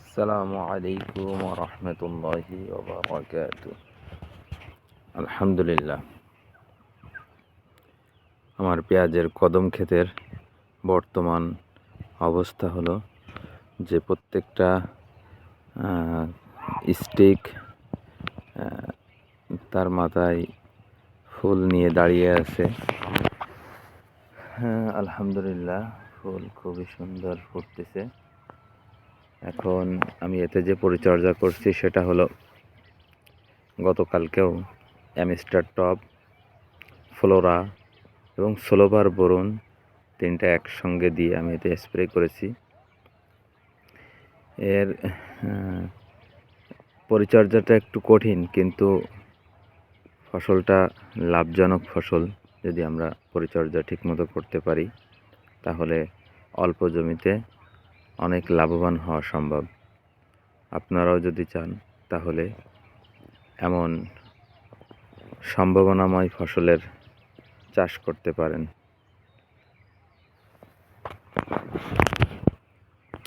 আসসালামু আলাইকুম ওয়া রাহমাতুল্লাহি ওয়া বারাকাতুহু। আলহামদুলিল্লাহ, আমার পেঁয়াজের কদম ক্ষেতের বর্তমান অবস্থা হলো যে প্রত্যেকটা স্টিক তার মাথায় ফুল নিয়ে দাঁড়িয়ে আছে। আলহামদুলিল্লাহ, ফুল খুবই সুন্দর ফুটতেছে। এখন আমি এতে যে পরিচর্যা করছি সেটা হলো গতকালকেও অ্যামিস্টার টপ, ফ্লোরা এবং সোলোভার বোরন তিনটা একসঙ্গে দিয়ে আমি এতে স্প্রে করেছি। এর পরিচর্যাটা একটু কঠিন, কিন্তু ফসলটা লাভজনক ফসল। যদি আমরা পরিচর্যা ঠিকমতো করতে পারি তাহলে অল্প জমিতে অনেক লাভবান হওয়া সম্ভব। আপনারাও যদি চান তাহলে এমন সম্ভাবনাময় ফসলের চাষ করতে পারেন।